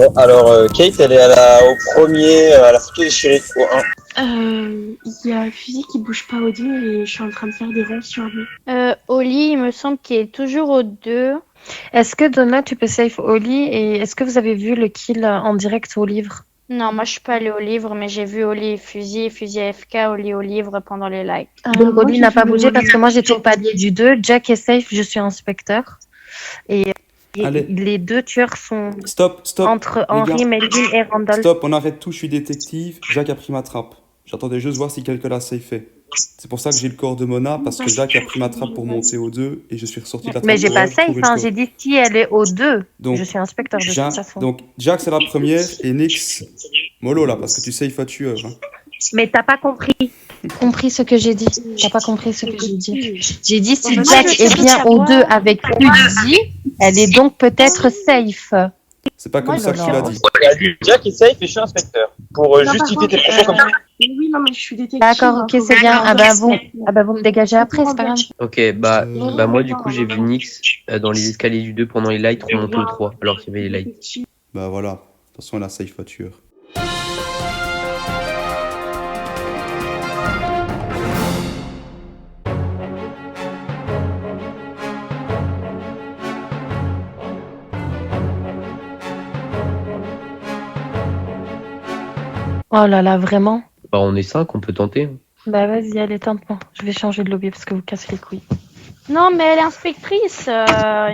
Bon, alors, Kate, elle est au premier, à la photo des shérifs, au 1. Il y a Fusil qui bouge pas au 2 et je suis en train de faire des ronds sur lui. Oli, il me semble qu'il est toujours au 2. Est-ce que Donna, tu peux save Oli et est-ce que vous avez vu le kill en direct au livre? Non, moi je suis pas allée au livre, mais j'ai vu Oli Fusil AFK, Oli au livre pendant les lives. Donc moi, Oli j'ai n'a vu pas le bougé Oli. parce que moi j'étais au palier du 2. Jack est safe, je suis inspecteur. Et Allez. les deux tueurs sont Stop, entre les Henri, gars. Melvin et Randall. Stop, on arrête tout, je suis détective. Jack a pris ma trappe. J'attendais juste voir si quelqu'un l'a safé. C'est pour ça que j'ai le corps de Mona, parce que Jack a pris ma trappe pour monter au 2 et je suis ressorti de la trappe. Mais j'ai pour pas elle, trouver safe, le hein, corps. j'ai dit si elle est au 2. Donc, Je suis inspecteur de toute façon. Donc, Jack, c'est la première et Nix, mollo là, parce que tu safe à tueur. Hein. Mais t'as pas compris ce que j'ai dit. T'as pas compris ce que j'ai dit. J'ai dit si Jack est bien au 2 avec Uzi, elle est donc peut-être safe. C'est pas comme ça que tu l'as dit. Il a dit Jack est safe et je suis inspecteur. Pour justifier tes propos comme ça. Oui, non, mais je suis détective. D'accord, ok, c'est bien. Ah bah vous me dégagez après, c'est pas grave. Ok, bah moi du coup j'ai vu Nix dans les escaliers du 2 pendant les lights remonter au 3 alors qu'il y avait les lights. Bah voilà, de toute façon elle a safe à tueur. Oh là là, vraiment? Bah on est 5, on peut tenter. Bah vas-y, allez, tente-moi. Je vais changer de lobby parce que vous cassez les couilles. Non, mais elle est inspectrice,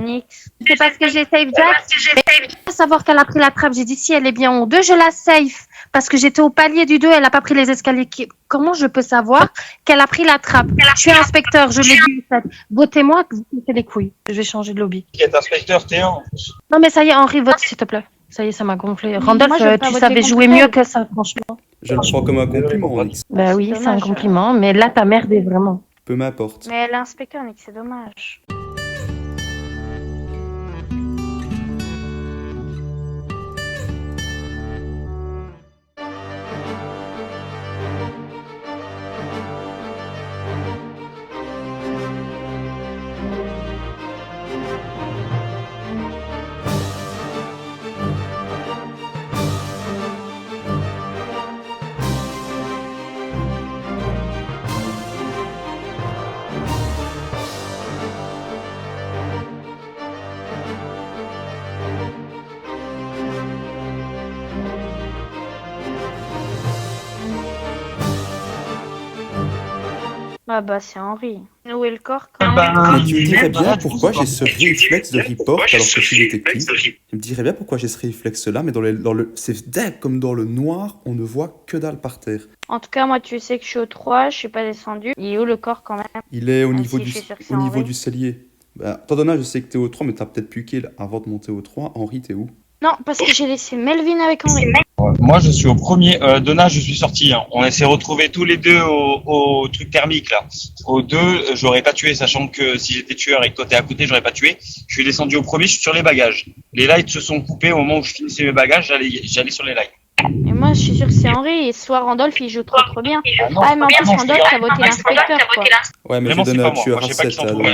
Nix. C'est parce que j'ai save Jack. Pour savoir qu'elle a pris la trappe, j'ai dit si elle est bien au 2, je la safe. Parce que j'étais au palier du 2, elle a pas pris les escaliers. Comment je peux savoir qu'elle a pris la trappe? Je suis inspecteur, je l'ai dit. Votez-moi, vous cassez les couilles. Je vais changer de lobby. Qui est inspecteur T1. Non mais ça y est, Henri, vote s'il te plaît. Ça y est, ça m'a gonflé. Randolph, moi, je vais pas tu voter savais contre jouer elle. mieux que ça, franchement. Je le prends comme un compliment, Nix. Bah oui, c'est un Dommage. compliment, mais là, t'as merdé vraiment. Peu m'importe. Mais elle est inspecteur, Nix, c'est dommage. Ah bah c'est Henri. Où est le corps quand même? Mais tu me dirais bien pourquoi j'ai ce réflexe de report alors que je suis détective. Tu me dirais bien pourquoi j'ai ce réflexe-là, mais c'est dingue comme dans le noir, on ne voit que dalle par terre. En tout cas, moi tu sais que je suis au 3, je suis pas descendu. Il est où le corps quand même? Il est au Ah, niveau si, du je suis sûre que c'est au niveau Henri. du cellier. Bah, Tandona, je sais que t'es au 3, mais t'as peut-être pu kill avant de monter au 3. Henri, t'es où? Non, parce que j'ai laissé Melvin avec Henri. Moi, je suis au premier. Donna, je suis sorti. Hein. On s'est retrouvés tous les deux au truc thermique, là. Au 2, j'aurais pas tué, sachant que si j'étais tueur et que toi t'es à côté, j'aurais pas tué. Je suis descendu au premier, je suis sur les bagages. Les lights se sont coupés au moment où je finissais mes bagages, j'allais sur les lights. Et moi je suis sûre que c'est Henri. Et ce soir, Randolph il joue trop bien. non, Ah, mais en plus, non, Randolph t'as voté l'inspecteur quoi. Ouais, mais j'ai Vraiment, c'est donné pas un moi. tueur Moi, à je sais pas 7 qui s'en là.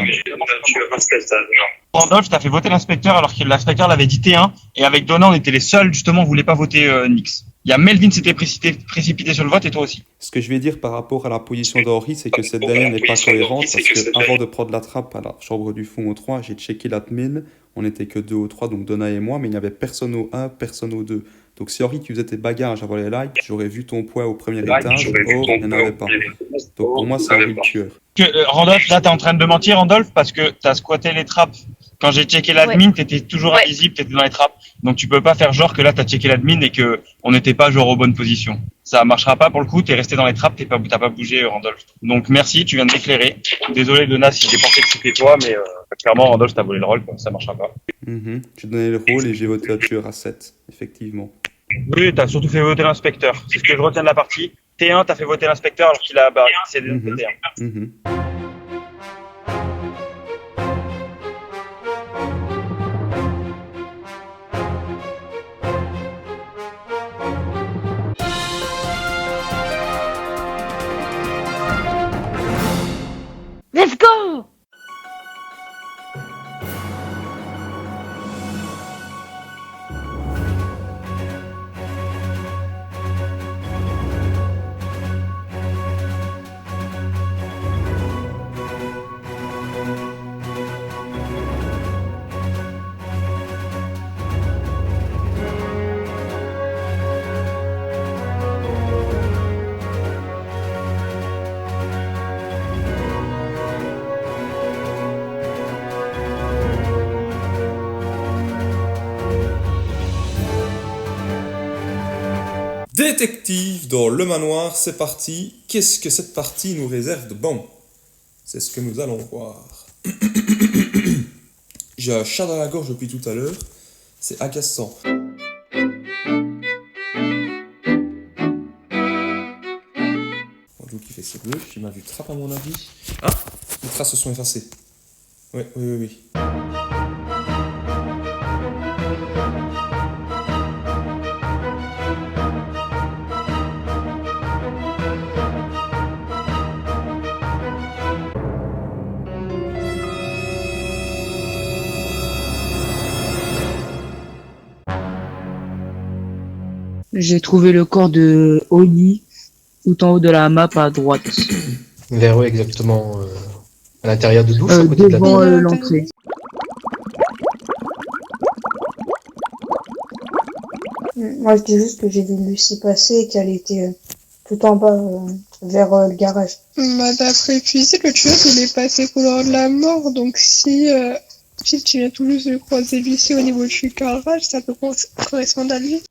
fout. Randolph, t'as fait voter l'inspecteur alors que l'inspecteur l'avait dit T1. Et avec Donna, on était les seuls, justement, on voulait pas voter Nix. Il y a Melvin s'était précipité sur le vote et toi aussi. Ce que je vais dire par rapport à la position d'Henri, c'est que cette dernière n'est pas cohérente parce que avant de prendre la trappe à la chambre du fond au 3, j'ai checké l'admin. On n'était que 2 au 3, donc Donna et moi, mais il n'y avait personne au 1, personne au 2. Donc si Henri, tu faisais tes bagages avant les lights, j'aurais vu ton poids au premier étage. Or, il n'y en avait pas. Donc pour moi, c'est Henri le tueur. Randolph, là, t'es en train de mentir, Randolph, parce que t'as squatté les trappes. Quand j'ai checké l'admin, t'étais toujours invisible, t'étais dans les trappes. Donc tu peux pas faire genre que là, t'as checké l'admin et que on n'était pas genre aux bonnes positions. Ça marchera pas pour le coup, t'es resté dans les trappes, t'as pas bougé, Randolph. Donc merci, tu viens de m'éclairer. Désolé, Donna, si j'ai pensé que c'était toi, mais clairement, Randolph, t'as volé le rôle, ça marchera pas. J'ai donné le rôle et j'ai voté un tueur à 7, effectivement. Oui, t'as surtout fait voter l'inspecteur. C'est ce que je retiens de la partie. T1, t'as fait voter l'inspecteur alors qu'il a c'est T1. Let's go! Détective dans le manoir, c'est parti. Qu'est-ce que cette partie nous réserve de bon? C'est ce que nous allons voir. J'ai un chat dans la gorge depuis tout à l'heure. C'est agaçant. Andrew qui fait ses bleus. Il m'a vu trappe à mon avis. Ah, les traces se sont effacées. Oui. J'ai trouvé le corps de Oni tout en haut de la map à droite, Vers eux, exactement. À l'intérieur de douche, à côté de la devant douche. l'entrée. Moi, je dis juste que j'ai vu Lucie passer et qu'elle était tout en bas, vers le garage. Bah, d'après Fusil, le tueur, il est passé couloir de la mort, donc si tu viens tout juste de croiser Lucie au niveau du garage, ça peut correspondre à lui.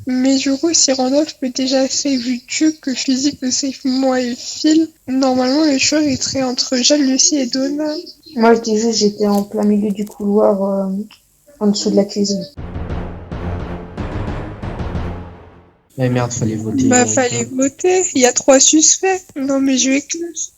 Mais du coup, si Randolph peut déjà save Duke, que Fusil peut save moi et Phil, normalement le tueur il serait entre Jade, Lucie et Donna. Moi, je dis juste j'étais en plein milieu du couloir, en dessous de la cuisine. Eh merde, fallait voter. Bah, fallait voter, il y a 3 suspects. Non mais je vais close.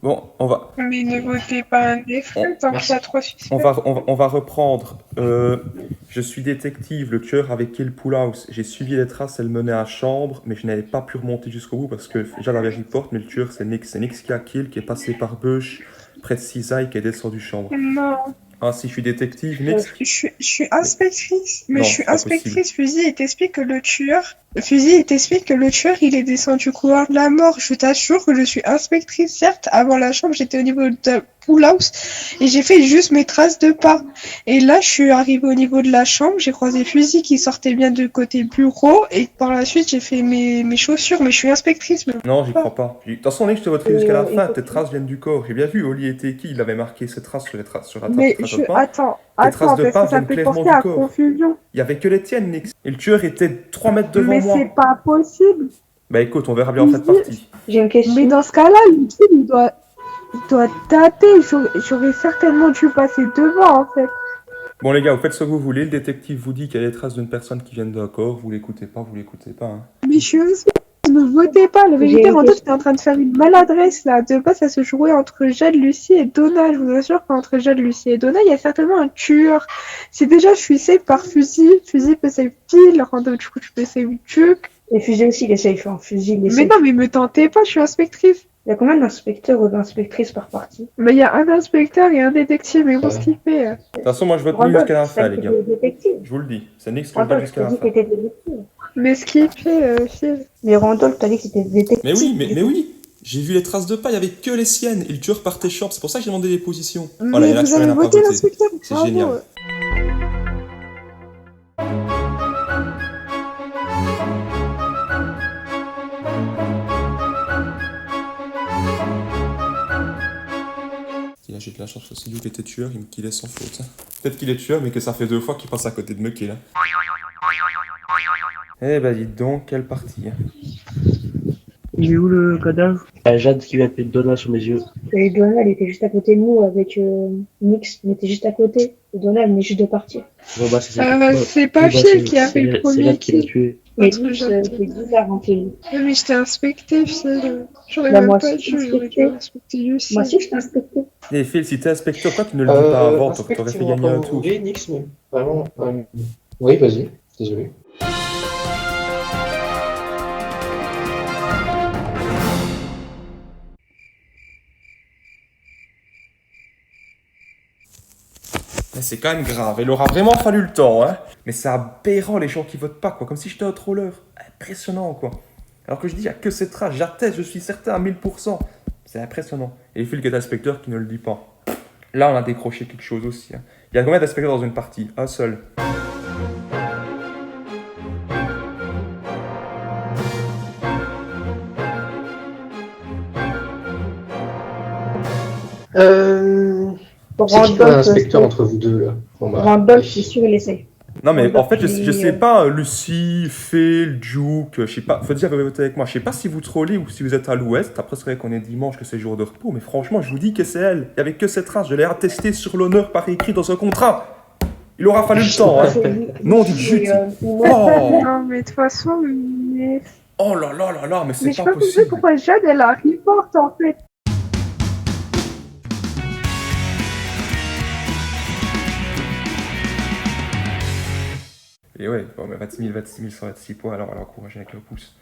Bon, on va... Mais ne votez pas un défaut tant qu'il y a 3 suspects. On va reprendre. Je suis détective, le tueur avait kill Pool House. J'ai suivi les traces, elles menaient à chambre, mais je n'avais pas pu remonter jusqu'au bout parce que déjà l'avais report, mais le tueur c'est Nix. C'est Nix qui a kill, qui est passé par Bush, près de Cisaille, qui est descendu chambre. Non. Ah si, je suis détective, Nix. Je suis inspectrice, mais Non, je suis c'est pas inspectrice. Fusil, il t'explique que le tueur, il est descendu du couloir de la mort. Je t'assure que je suis inspectrice. Certes, avant la chambre, j'étais au niveau de Pool House et j'ai fait juste mes traces de pas. Et là, je suis arrivée au niveau de la chambre, j'ai croisé Fusil qui sortait bien de côté bureau et par la suite, j'ai fait mes chaussures, mais je suis inspectrice. Mais... Non, j'y crois pas. De toute façon, Nix, je te voterai jusqu'à la fin. Tes traces viennent du corps. J'ai bien vu, Oli était qui? Il avait marqué ses traces sur la trappe Mais de pas. attends, traces de parce pas que ça viennent peut clairement porter du à corps. confusion. Il y avait que les tiennes, Nix. Et le tueur était 3 mètres devant Mais moi. c'est pas possible. Bah écoute, on verra bien en cette partie. J'ai une question. Mais dans ce cas-là, Lucie, il doit taper. J'aurais certainement dû passer devant, en fait. Bon les gars, vous faites ce que vous voulez. Le détective vous dit qu'il y a des traces d'une personne qui viennent d'un corps. Vous l'écoutez pas. Hein. Mais je suis inspectrice. Ne votez pas. La vérité, Randolph était en train de faire une maladresse, là. De base, ça se jouait entre Jade, Lucie et Donna. Je vous assure qu'entre Jade, Lucie et Donna, il y a certainement un tueur. Si déjà je suis safe par Fusil peut save Phil. Randolph, du coup, tu peux save Duke. Et Fusil aussi, il est safe, hein. Fusil, il est Mais safe. non, mais me tentez pas, je suis inspectrice. Il y a combien d'inspecteurs ou d'inspectrices par partie? Mais il y a un inspecteur et un détective, mais bon, ce qu'il fait. De toute façon, moi je vote Randolph, jusqu'à la c'est fin, les gars. détective. Je vous le dis. C'est Nix qui le vote Randolph, jusqu'à t'as la dit que fin. t'étais détective. Mais ce qu'il fait, Phil. Mais Randolph, t'as dit que c'était détective. Mais oui. J'ai vu les traces de pas. Il y avait que les siennes. Et le tueur partait chambre. C'est pour ça que j'ai demandé des positions. Voilà, il y en a Mais qui vous rien avez à pas voté voter. l'inspecteur. C'est Bravo. génial. Il a j'ai de la chance parce que si Luke était tueur, il me killait sans faute. Peut-être qu'il est tueur, mais que ça fait 2 fois qu'il passe à côté de me kill. Eh ben dites donc, quelle partie. Il est où le cadavre? Jade qui vient de Donna sur mes yeux. Et Donna, elle était juste à côté de nous avec Nix. On était juste à côté. Et Donna, elle venait juste de partir. Bon, bah, c'est C'est pas Phil qui a fait le C'est premier Jade qui l'a kill. tué. Mais Entre Nix, Jade. c'est bizarre, hein, Phil. Mais je t'ai inspecté, Phil. J'aurais Bah, même moi pas aussi, dû, j'aurais dû inspecté. inspecter Lucie. Moi aussi, je t'ai inspecté. Et Phil, si t'es inspecteur, pourquoi tu ne le dis pas avant? T'aurais fait gagner un tour. Nix, mais vraiment. Oui, vas-y. Désolé. Mais c'est quand même grave, il aura vraiment fallu le temps, hein. Mais c'est aberrant les gens qui votent pas, quoi, comme si j'étais un troller. Impressionnant, quoi. Alors que je dis, il n'y a que cette trace, j'atteste, je suis certain à 1000%. C'est impressionnant. Et il file qu'il y a d'inspecteurs qui ne le dit pas. Là, on a décroché quelque chose aussi. Hein. Il y a combien d'inspecteurs dans une partie? Un seul. C'est qui un inspecteur entre vous deux là? Bon, bah, Randolph, c'est sûr, il essaie. Non mais en fait je sais pas, Lucie, Phil, Juke, je sais pas, faut dire voter avec moi, je sais pas si vous trollez ou si vous êtes à l'ouest, après c'est vrai qu'on est dimanche, que c'est jour de repos, mais franchement je vous dis que c'est elle, il y avait que cette trace, je l'ai attesté sur l'honneur par écrit dans un contrat. Il aura fallu le temps, hein. Non, du jus. Oh. Non, mais de toute façon, mais... Oh là là là là, mais c'est je pas sais pas possible. pourquoi Jade, elle a report en fait. Et ouais, bon, mais 26 000, 126 points, alors elle a encouragé avec le pouce.